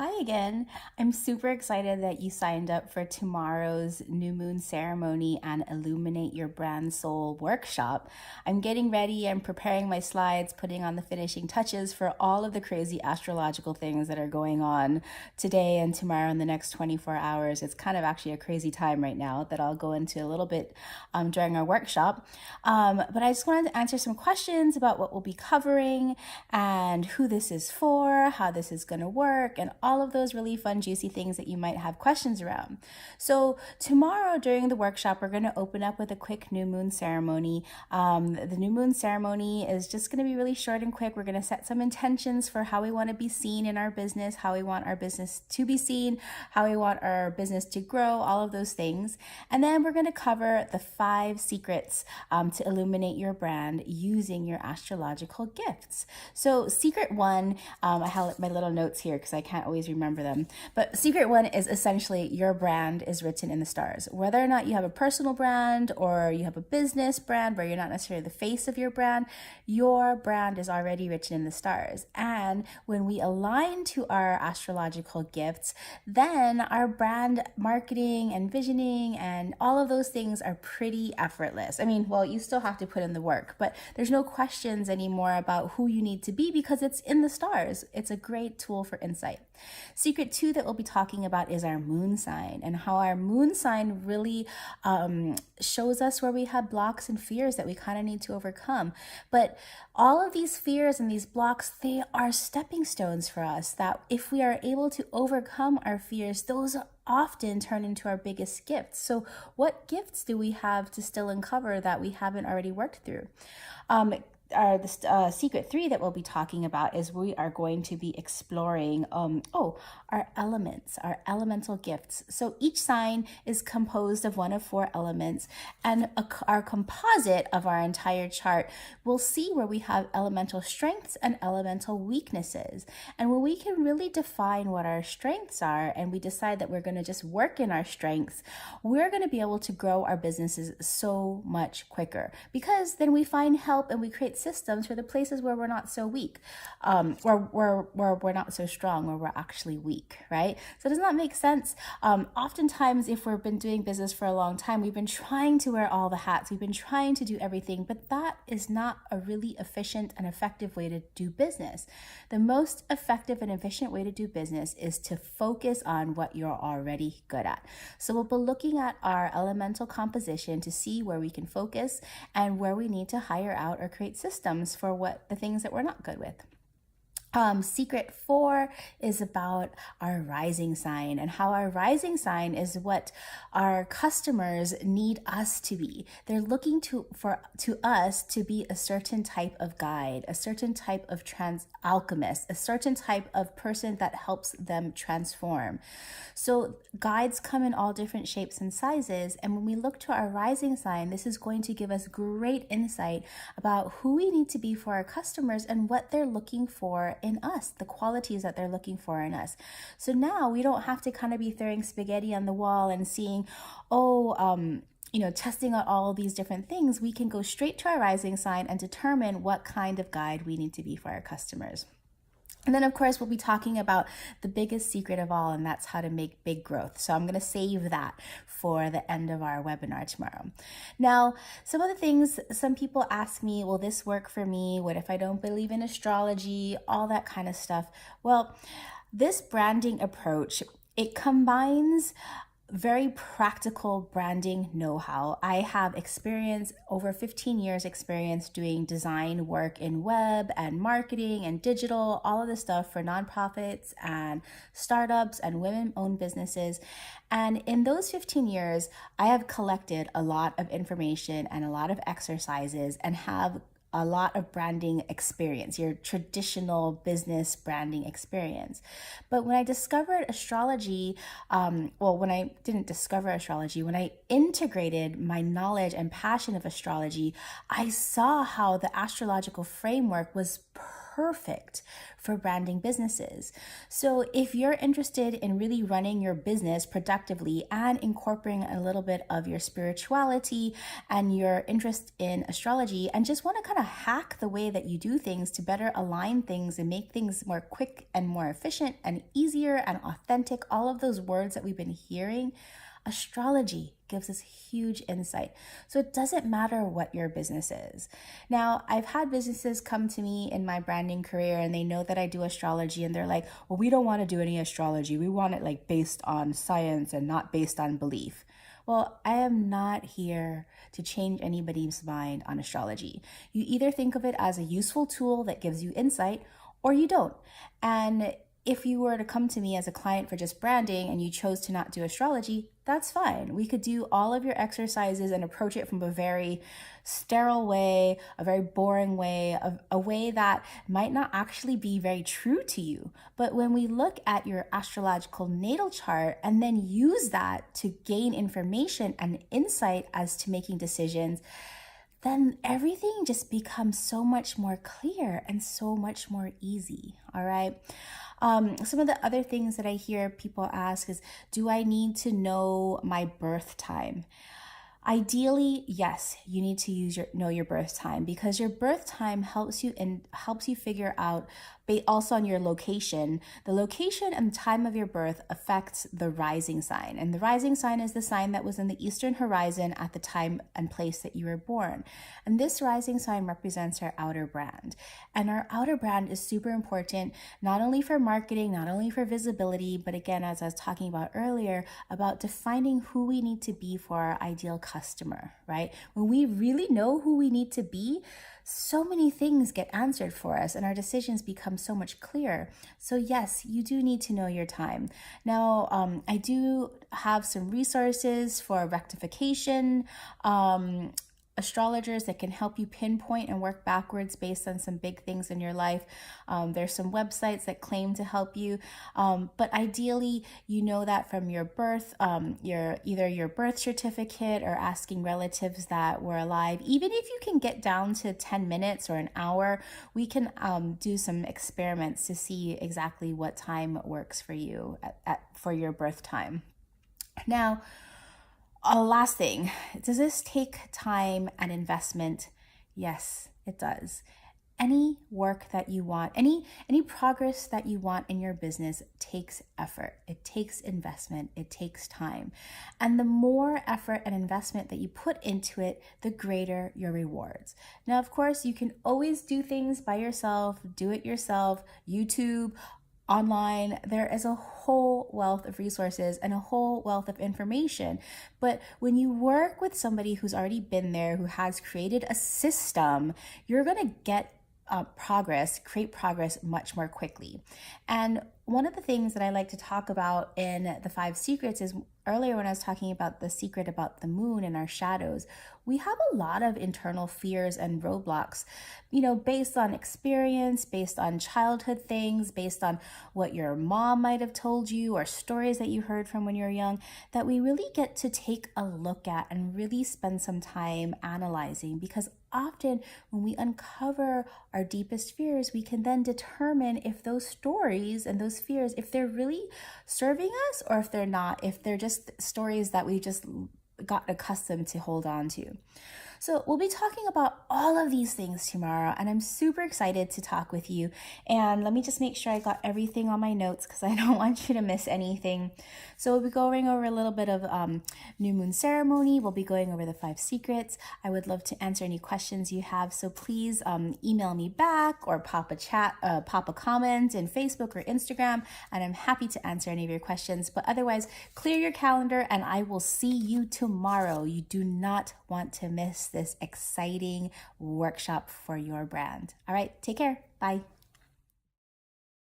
Hi again. I'm super excited that you signed up for tomorrow's new moon ceremony and Illuminate Your Brand Soul workshop. I'm getting ready and preparing my slides, putting on the finishing touches for all of the crazy astrological things that are going on today and tomorrow in the next 24 hours. It's kind of actually a crazy time right now that I'll go into a little bit during our workshop. But I just wanted to answer some questions about what we'll be covering and who this is for, how this is going to work, and all of those really fun, juicy things that you might have questions around. So tomorrow during the workshop, we're going to open up with a quick new moon ceremony. The new moon ceremony is just going to be really short and quick. We're going to set some intentions for how we want to be seen in our business, how we want our business to be seen, how we want our business to grow, all of those things. And then we're going to cover the 5 secrets to illuminate your brand using your astrological gifts. So secret 1, I have my little notes here because I can't always remember them. But secret 1 is essentially your brand is written in the stars. Whether or not you have a personal brand or you have a business brand where you're not necessarily the face of your brand is already written in the stars. And when we align to our astrological gifts, then our brand marketing and visioning and all of those things are pretty effortless. I mean, well, you still have to put in the work, but there's no questions anymore about who you need to be because it's in the stars. It's a great tool for insight. Secret 2 that we'll be talking about is our moon sign and how our moon sign really shows us where we have blocks and fears that we kind of need to overcome. But all of these fears and these blocks, they are stepping stones for us that if we are able to overcome our fears, those often turn into our biggest gifts. So what gifts do we have to still uncover that we haven't already worked through? Secret 3 that we'll be talking about is we are going to be exploring our elements, our elemental gifts. So each sign is composed of one of 4 elements, and our composite of our entire chart will see where we have elemental strengths and elemental weaknesses. And when we can really define what our strengths are and we decide that we're going to just work in our strengths, we're going to be able to grow our businesses so much quicker because then we find help and we create systems for the places where we're not so weak, where we're not so strong, where we're actually weak, right? So does that make sense? Oftentimes, if we've been doing business for a long time, we've been trying to wear all the hats, we've been trying to do everything, but that is not a really efficient and effective way to do business. The most effective and efficient way to do business is to focus on what you're already good at. So we'll be looking at our elemental composition to see where we can focus and where we need to hire out or create systems for the things that we're not good with. Secret 4 is about our rising sign and how our rising sign is what our customers need us to be. They're looking to us to be a certain type of guide, a certain type of alchemist, a certain type of person that helps them transform. So guides come in all different shapes and sizes. And when we look to our rising sign, this is going to give us great insight about who we need to be for our customers and what they're looking for in us, the qualities that they're looking for in us. So now we don't have to kind of be throwing spaghetti on the wall and seeing, testing out all these different things. We can go straight to our rising sign and determine what kind of guide we need to be for our customers. And then, of course, we'll be talking about the biggest secret of all, and that's how to make big growth. So I'm going to save that for the end of our webinar tomorrow. Now, some of the things, some people ask me, will this work for me? What if I don't believe in astrology? All that kind of stuff. Well, this branding approach, it combines very practical branding know-how. I have experience, over 15 years experience doing design work in web and marketing and digital, all of this stuff for nonprofits and startups and women-owned businesses. And in those 15 years, I have collected a lot of information and a lot of exercises and have a lot of branding experience, your traditional business branding experience. But when I discovered astrology, when I didn't discover astrology, when I integrated my knowledge and passion of astrology, I saw how the astrological framework was perfect for branding businesses. So if you're interested in really running your business productively and incorporating a little bit of your spirituality and your interest in astrology and just want to kind of hack the way that you do things to better align things and make things more quick and more efficient and easier and authentic, all of those words that we've been hearing, astrology gives us huge insight. So it doesn't matter what your business is. Now, I've had businesses come to me in my branding career and they know that I do astrology and they're like, well, we don't want to do any astrology. We want it like based on science and not based on belief. Well, I am not here to change anybody's mind on astrology. You either think of it as a useful tool that gives you insight or you don't. And if you were to come to me as a client for just branding and you chose to not do astrology, that's fine. We could do all of your exercises and approach it from a very sterile way, a very boring way, a way that might not actually be very true to you. But when we look at your astrological natal chart and then use that to gain information and insight as to making decisions, then everything just becomes so much more clear and so much more easy, all right? Some of the other things that I hear people ask is, do I need to know my birth time? Ideally, yes, you need to know your birth time, because your birth time helps you figure out, also on your location. The location and time of your birth affects the rising sign. And the rising sign is the sign that was in the eastern horizon at the time and place that you were born. And this rising sign represents our outer brand. And our outer brand is super important, not only for marketing, not only for visibility, but again, as I was talking about earlier, about defining who we need to be for our ideal customer, right? When we really know who we need to be, so many things get answered for us and our decisions become so much clearer. So yes, you do need to know your time. Now, I do have some resources for rectification, astrologers that can help you pinpoint and work backwards based on some big things in your life. There's some websites that claim to help you, but ideally, you know that from your birth, either your birth certificate or asking relatives that were alive. Even if you can get down to 10 minutes or an hour, we can do some experiments to see exactly what time works for you for your birth time. Now, last thing, does this take time and investment? Yes, it does. Any work that you want, any progress that you want in your business takes effort. It takes investment. It takes time. And the more effort and investment that you put into it, the greater your rewards. Now, of course, you can always do things by yourself, do it yourself, YouTube, online. There is a whole wealth of resources and a whole wealth of information. But when you work with somebody who's already been there, who has created a system, you're going to get create progress much more quickly. And one of the things that I like to talk about in the 5 secrets is, earlier when I was talking about the secret about the moon and our shadows, we have a lot of internal fears and roadblocks, based on experience, based on childhood things, based on what your mom might have told you or stories that you heard from when you were young, that we really get to take a look at and really spend some time analyzing. Because often when we uncover our deepest fears, we can then determine if those stories and those fears, if they're really serving us or if they're not, if they're just stories that we just got accustomed to hold on to. So we'll be talking about all of these things tomorrow, and I'm super excited to talk with you. And let me just make sure I got everything on my notes because I don't want you to miss anything. So we'll be going over a little bit of new moon ceremony. We'll be going over the 5 secrets. I would love to answer any questions you have. So please email me back or pop a comment in Facebook or Instagram, and I'm happy to answer any of your questions. But otherwise, clear your calendar and I will see you tomorrow. You do not want to miss this exciting workshop for your brand. All right, take care. Bye.